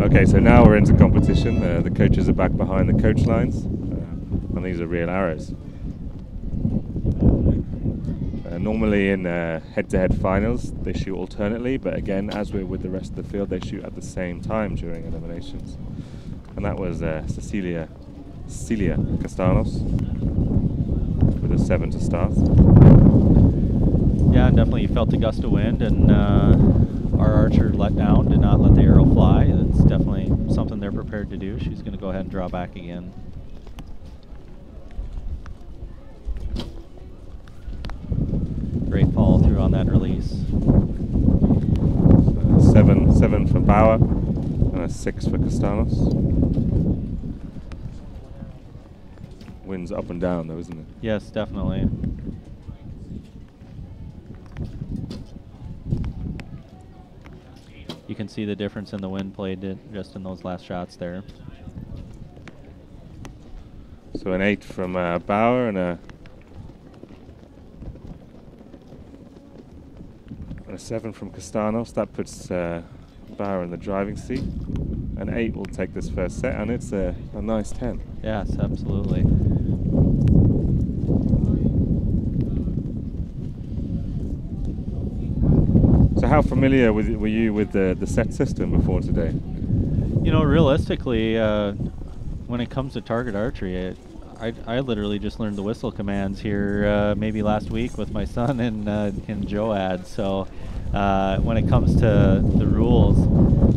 Okay, so now we're into competition. The coaches are back behind the coach lines, and these are real arrows. Normally in head-to-head finals, they shoot alternately, but again, as we're with the rest of the field, they shoot at the same time during eliminations. And that was Celia Castanos with a 7 to start. Yeah, definitely felt the gust of wind, and our archer let down, did not let the arrow fly. That's definitely something they're prepared to do. She's going to go ahead and draw back again. Great follow through on that release. So 7 for Bauer and a 6 for Castanos. Wind's up and down though, isn't it? Yes, definitely. You can see the difference in the wind played just in those last shots there. So an 8 from Bauer and a 7 from Castanos. That puts Bauer in the driving seat. An 8 will take this first set, and it's a nice 10. Yes, absolutely. So how familiar were you with the set system before today? You know, realistically, when it comes to target archery, I literally just learned the whistle commands here maybe last week with my son in Joad. So when it comes to the rules,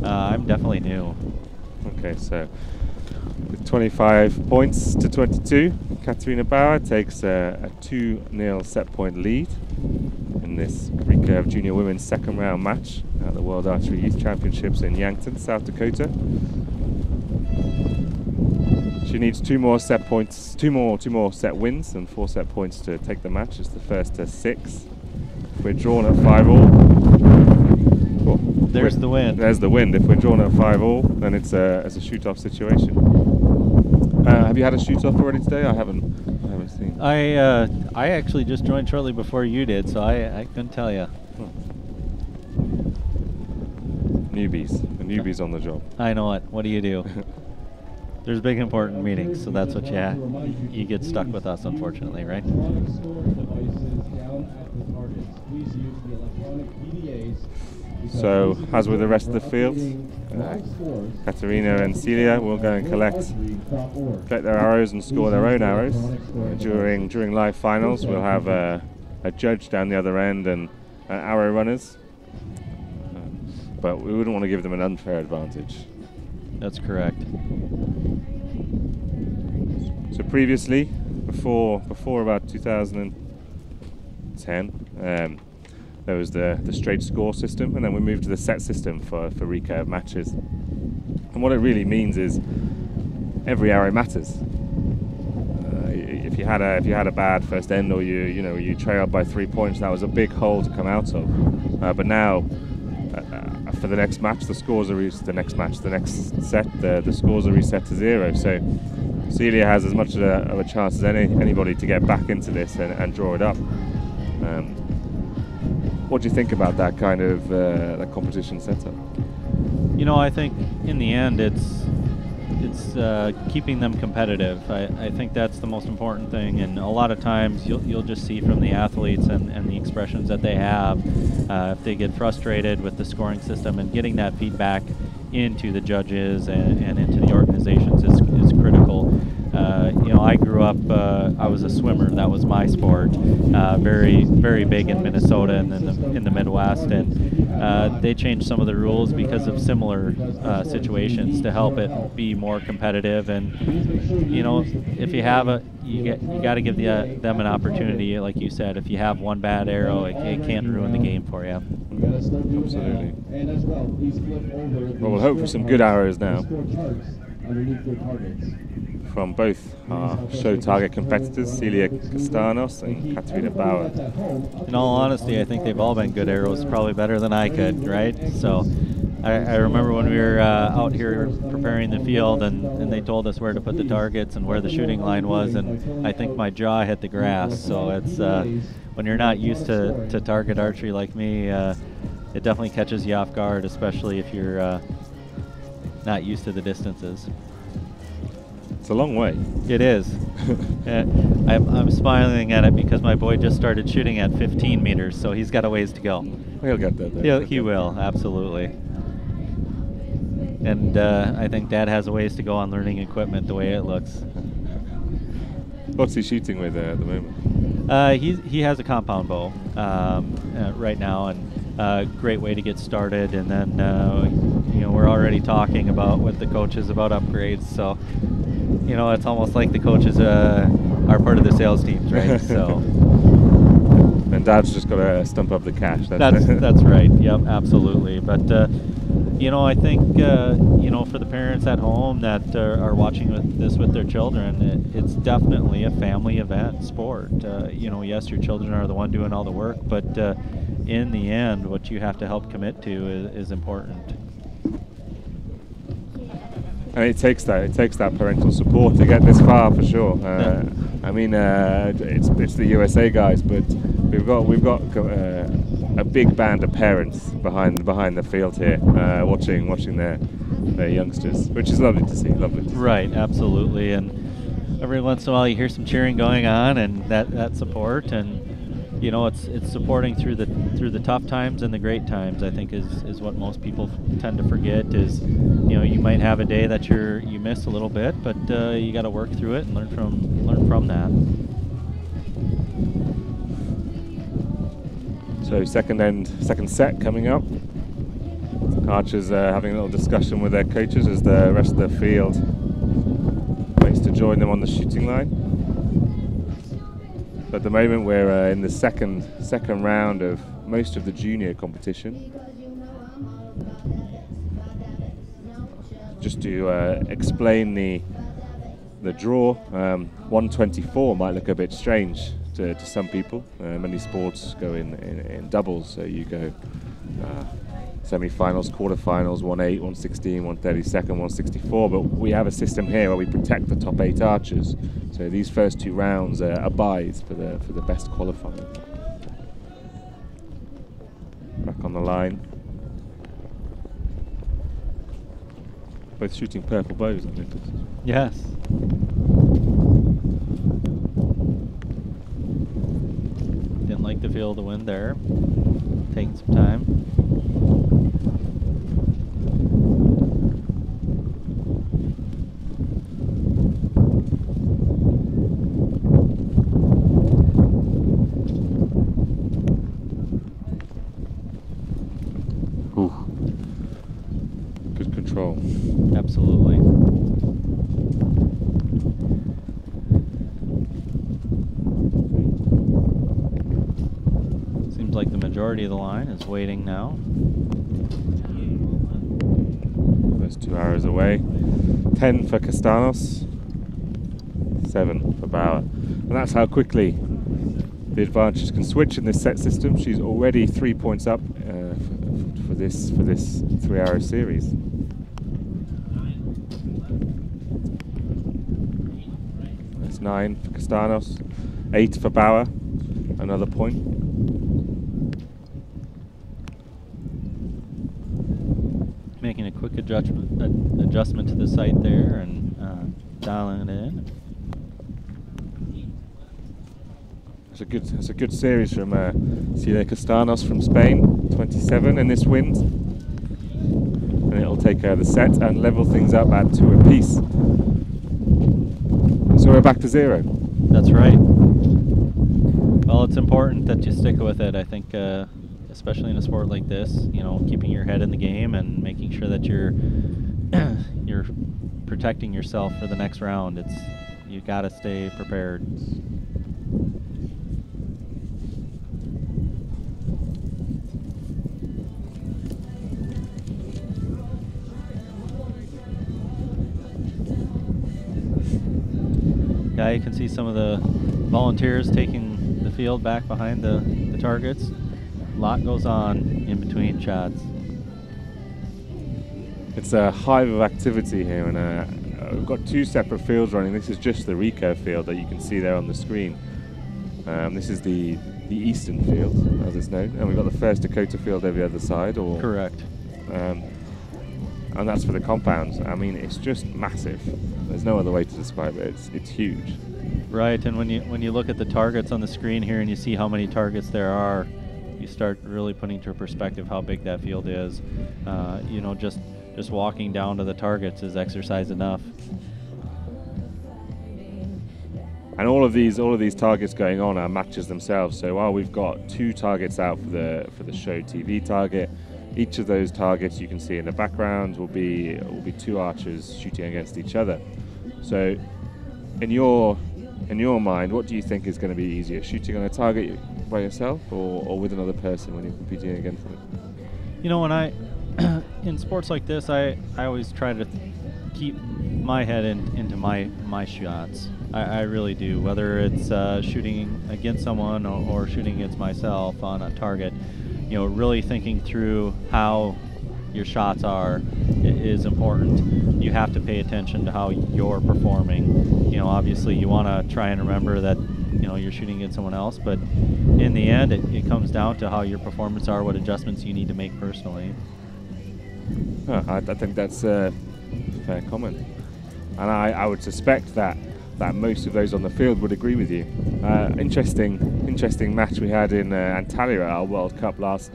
I'm definitely new. Okay, so with 25 points to 22, Katharina Bauer takes a 2-0 set point lead in this Recurve Junior Women's second round match at the World Archery Youth Championships in Yankton, South Dakota. She needs 2 more set points, two more set wins and 4 set points to take the match. It's the first to 6. If we're drawn at 5-all, there's the wind. There's the wind. If we're drawn at 5-all, then it's a shoot-off situation. Have you had a shoot-off already today? I haven't seen. I actually just joined shortly before you did, so I couldn't tell you. The newbies on the job. I know it. What do you do? There's big important meetings, so that's what you get stuck with us, unfortunately, right? So, as with the rest of the field, Katharina and Celia will go and collect their arrows and score their own arrows. During live finals, we'll have a judge down the other end and arrow runners, but we wouldn't want to give them an unfair advantage. That's correct. So previously, before about 2010, there was the straight score system, and then we moved to the set system for recurve matches. And what it really means is every arrow matters. If you had a bad first end, or you trailed by 3 points, that was a big hole to come out of. But now, for the next match, the scores are the next set, the scores are reset to 0. So Celia has as much of a chance as anybody to get back into this and draw it up. What do you think about that kind of that competition setup? You know, I think in the end it's keeping them competitive. I think that's the most important thing, and a lot of times you'll just see from the athletes and the expressions that they have, if they get frustrated with the scoring system, and getting that feedback into the judges and into the organizations is critical. You know, I grew up, I was a swimmer. That was my sport. Very, very big in Minnesota and in the Midwest, and they changed some of the rules because of similar situations to help it be more competitive. And you know, if you have you got to give them an opportunity, like you said. If you have one bad arrow, it can't ruin the game for you. Absolutely. Well, we'll hope for some good arrows now from both our show target competitors, Celia Castanos and Katharina Bauer. In all honesty, I think they've all been good arrows, probably better than I could, right? So I remember when we were out here preparing the field, and they told us where to put the targets and where the shooting line was, and I think my jaw hit the grass. So it's when you're not used to target archery like me, it definitely catches you off guard, especially if you're not used to the distances. It's a long way. It is. I'm smiling at it because my boy just started shooting at 15 meters, so he's got a ways to go. He'll get there, though. He will, absolutely. And I think Dad has a ways to go on learning equipment the way it looks. What's he shooting with at the moment? He has a compound bow right now, and great way to get started. And then we're already talking about with the coaches about upgrades. So it's almost like the coaches are part of the sales teams, right? So. And Dad's just got to stump up the cash. That's right. Yep, absolutely. But I think for the parents at home that are watching this with their children, it's definitely a family event sport. Yes, your children are the one doing all the work, but in the end, what you have to help commit to is important. And it takes that parental support to get this far, for sure. I mean, it's the USA guys, but we've got a big band of parents behind the field here, watching their youngsters, which is lovely to see. Right, absolutely. And every once in a while, you hear some cheering going on, and that support, and it's supporting through the tough times and the great times. I think is what most people tend to forget is, you might have a day that you miss a little bit, but you got to work through it and learn from that. So second set coming up. Archers having a little discussion with their coaches as the rest of the field waits to join them on the shooting line. But at the moment we're in the second round of most of the junior competition. Just to explain the draw, 124 might look a bit strange to some people. Many sports go in doubles, so you go semi-finals, quarter-finals, 1/8, 1/16, 1/32, 1/64, but we have a system here where we protect the top 8 archers. So these first 2 rounds are buys for the best qualifying. Back on the line. Both shooting purple bows, I think. Yes. Didn't like the feel of the wind there. Taking some time. Ooh. Good control. Absolutely. Seems like the majority of the line is waiting now. First 2 arrows away. 10 for Castanos, 7 for Bauer. And that's how quickly the advantages can switch in this set system. She's already 3 points up for this 3-arrow series. That's 9 for Castanos, 8 for Bauer, another point. Making a quick adjustment to the sight there and dialing it in. It's a good series from Celia Castanos from Spain, 27 in this wind. And it'll take the set and level things up at 2 apiece. So we're back to 0. That's right. Well, it's important that you stick with it. I think, especially in a sport like this, keeping your head in the game and making sure that you're protecting yourself for the next round. You got to stay prepared. Yeah, you can see some of the volunteers taking the field back behind the targets. A lot goes on in between shots. It's a hive of activity here, and we've got 2 separate fields running. This is just the Recurve field that you can see there on the screen. This is the eastern field, as it's known, and we've got the First Dakota field over the other side. Correct. and that's for the compounds. I mean, it's just massive. There's no other way to describe it. It's huge. Right, and when you look at the targets on the screen here and you see how many targets there are, you start really putting into perspective how big that field is. You know, just walking down to the targets is exercise enough. And all of these targets going on are matches themselves. So while we've got 2 targets out for the show TV target, each of those targets you can see in the background will be 2 archers shooting against each other. So in your mind, what do you think is going to be easier, shooting on a target by yourself or with another person when you're competing against them? You know, when I in sports like this, I always try to keep my head into my shots. I really do. Whether it's shooting against someone or shooting against myself on a target, you know, really thinking through how your shots are is important. You have to pay attention to how you're performing. You know, obviously you want to try and remember that, you know, you're shooting against someone else, but in the end it comes down to how your performance are, what adjustments you need to make personally. I think that's a fair comment, and I would suspect that most of those on the field would agree with you. Interesting match we had in Antalya at our World Cup last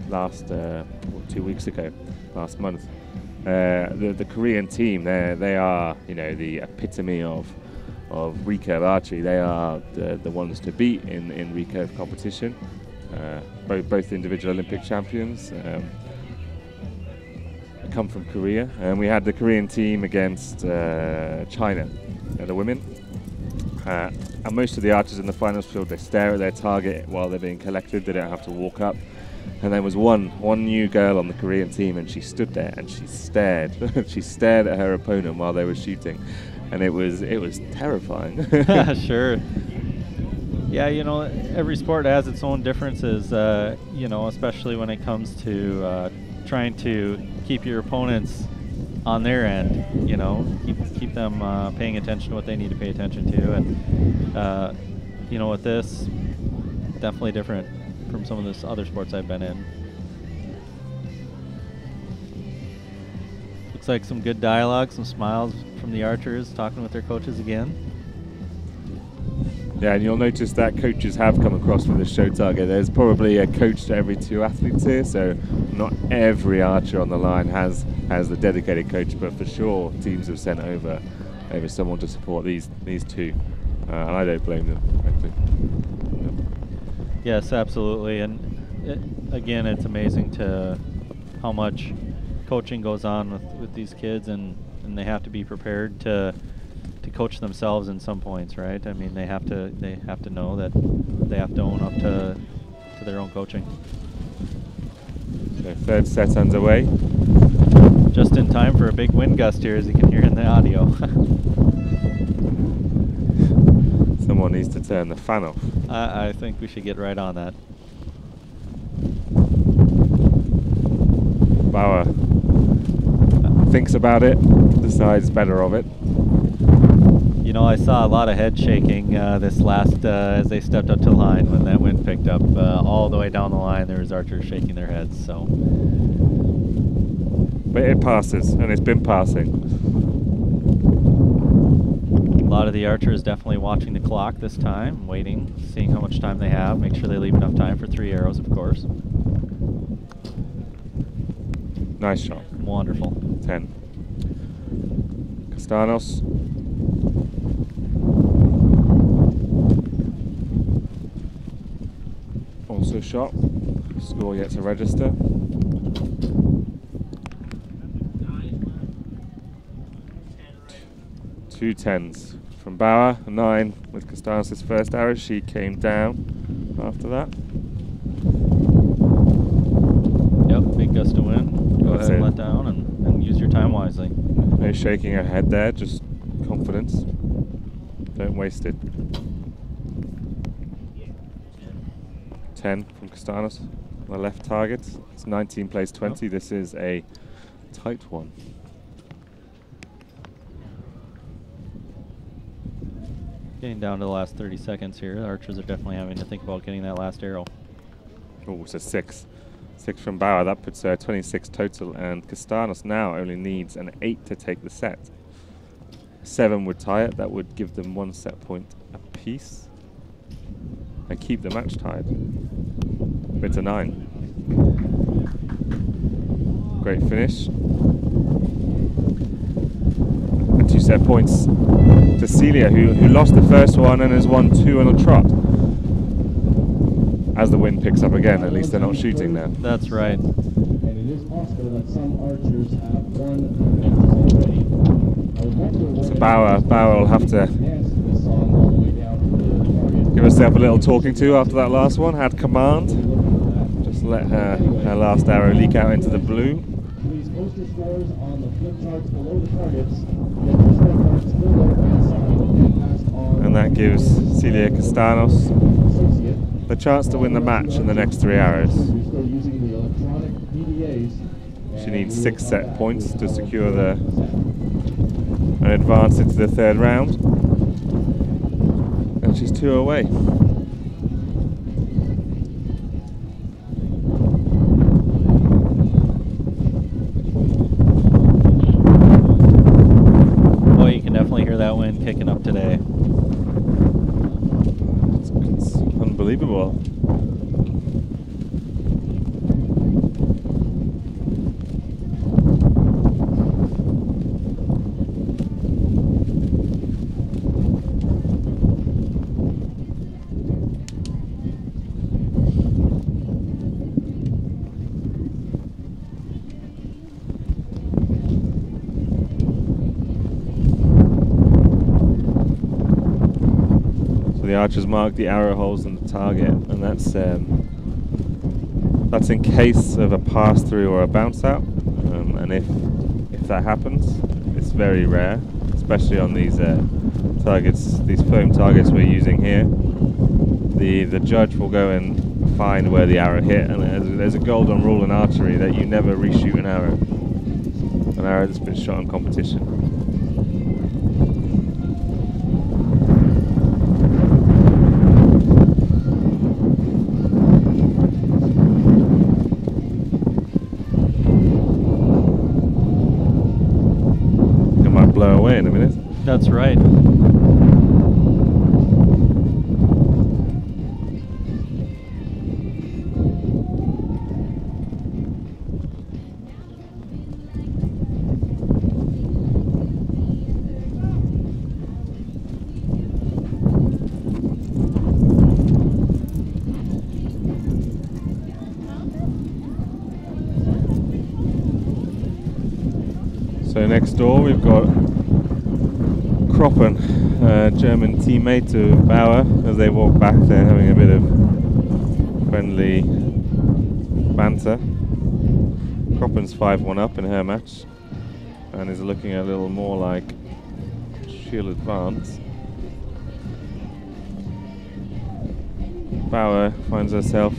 2 weeks ago, last month. The Korean team, they are, you know, the epitome of recurve archery. They are the ones to beat in recurve competition. Both individual Olympic champions. Come from Korea, and we had the Korean team against China, the women. And most of the archers in the finals field, they stare at their target while they're being collected. They don't have to walk up. And there was one new girl on the Korean team, and she stood there and she stared. She stared at her opponent while they were shooting, and it was terrifying. Sure. Yeah, you know, every sport has its own differences. You know, especially when it comes to trying to keep your opponents on their end, you know, keep them paying attention to what they need to pay attention to. And you know, with this, definitely different from some of the other sports I've been in. Looks like some good dialogue, some smiles from the archers talking with their coaches again. Yeah, and you'll notice that coaches have come across for the show target. There's probably a coach to every 2 athletes here, so not every archer on the line has the dedicated coach, but for sure teams have sent over someone to support these 2, and I don't blame them, frankly. Yes, absolutely, and again, it's amazing to how much coaching goes on with these kids, and they have to be prepared to coach themselves in some points, right? I mean, they have to know that they have to own up to their own coaching. So 3rd set underway. Just in time for a big wind gust here, as you can hear in the audio. Someone needs to turn the fan off. I think we should get right on that. Bauer thinks about it, decides better of it. You know, I saw a lot of head shaking this last, as they stepped up to the line when that wind picked up. All the way down the line, there was archers shaking their heads, so. But it passes, and it's been passing. A lot of the archers definitely watching the clock this time, waiting, seeing how much time they have, make sure they leave enough time for 3 arrows, of course. Nice shot. Wonderful. 10. Castanos. Also shot. Score yet to register. 2 10s from Bauer. 9 with Castanos' first arrow. She came down after that. Yep, big gust of wind. Go ahead and let down and use your time wisely. No shaking her head there, just confidence. Don't waste it. 10 from Castanos on the left target. It's 19 plays 20. This is a tight one. Getting down to the last 30 seconds here. The archers are definitely having to think about getting that last arrow. Oh, it's a 6. 6 from Bauer. That puts her 26 total, and Castanos now only needs an 8 to take the set. 7 would tie it. That would give them 1 set point apiece and keep the match tied. It's a 9. Great finish. And 2 set points to Celia, who lost the first one and has won 2 on a trot. As the wind picks up again, at least they're not shooting now. That's right. And it is possible that some archers have won matches already. So Bauer will have to give herself a little talking to after that last one. Had command. Just let her last arrow leak out into the blue. Please post your scores on the flip charts below the targets. Get your scorecards filled out and signed and passed on. And that gives Celia Castanos Associate. the chance to win the match in the next 3 arrows. You're still using the electronic PDAs. She needs 6 set points to secure an advance into the 3rd round. And she's 2 away. Boy, you can definitely hear that wind picking up today. It's unbelievable. The archers mark the arrow holes in the target, and that's in case of a pass through or a bounce out. And if that happens, it's very rare, especially on these targets, these foam targets we're using here. The judge will go and find where the arrow hit, and there's a golden rule in archery that you never reshoot an arrow that's been shot in competition. Blow away in a minute. That's right. So next door we've got Kroppen, German teammate to Bauer. As they walk back, they're having a bit of friendly banter. Kroppen's 5-1 up in her match and is looking a little more like she'll advance. Bauer finds herself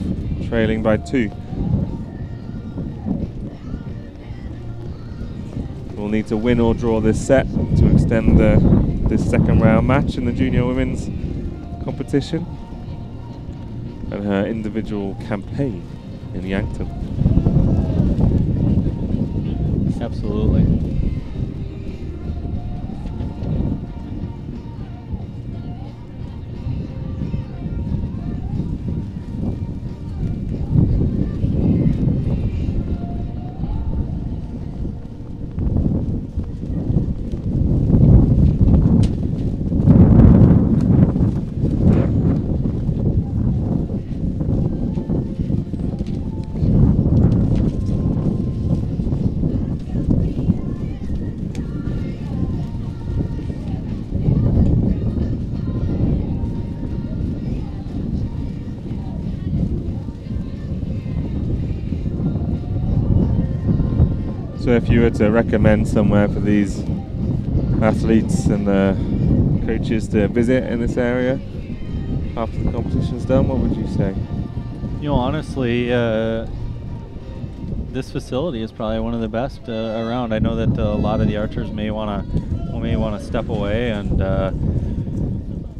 trailing by 2. We'll need to win or draw this set to extend this 2nd round match in the junior women's competition and her individual campaign in Yankton. Absolutely. So if you were to recommend somewhere for these athletes and coaches to visit in this area after the competition's done, what would you say? You know, honestly, this facility is probably one of the best around. I know that a lot of the archers may want to step away and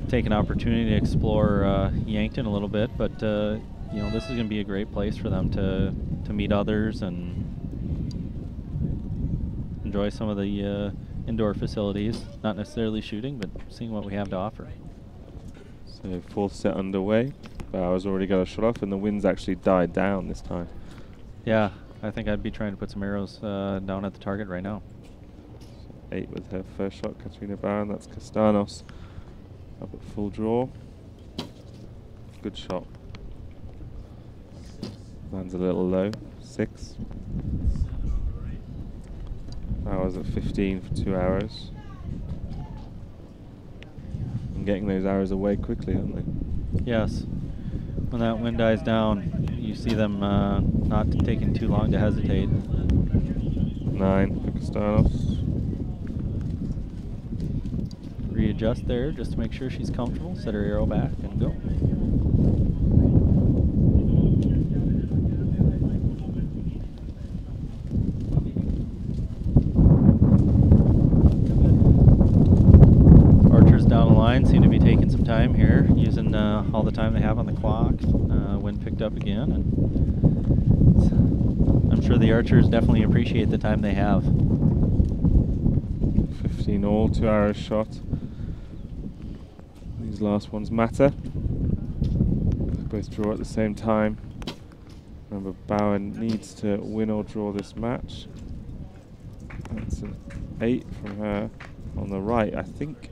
take an opportunity to explore Yankton a little bit, but you know, this is going to be a great place for them to meet others and enjoy some of the indoor facilities. Not necessarily shooting, but seeing what we have to offer. So fourth set underway. Bauer's already got a shot off, and the wind's actually died down this time. Yeah, I think I'd be trying to put some arrows down at the target right now. 8 with her first shot, Katharina Bauer, and that's Castanos up at full draw. Good shot. Lands a little low, 6. Bauer's at 15 for 2 arrows. And getting those arrows away quickly, aren't they? Yes. When that wind dies down, you see them not taking too long to hesitate. 9 for Castanos. Readjust there just to make sure she's comfortable. Set her arrow back and go. Archers down the line seem to be taking some time here, using all the time they have on the clock. Wind picked up again, and I'm sure the archers definitely appreciate the time they have. 15 all, 2 arrows shot. These last ones matter. Both draw at the same time. Remember, Bauer needs to win or draw this match. That's an 8 from her on the right. I think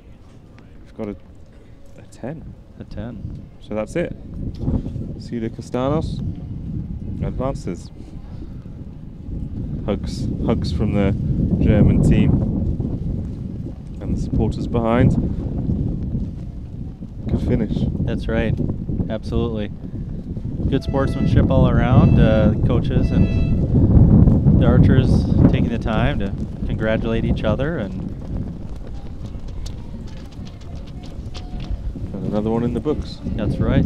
we've got a 10. A 10. So that's it. Celia Castanos advances. Hugs from the German team and the supporters behind. Good finish. That's right. Absolutely. Good sportsmanship all around. Coaches and the archers taking the time to congratulate each other, and Another one in the books. that's right.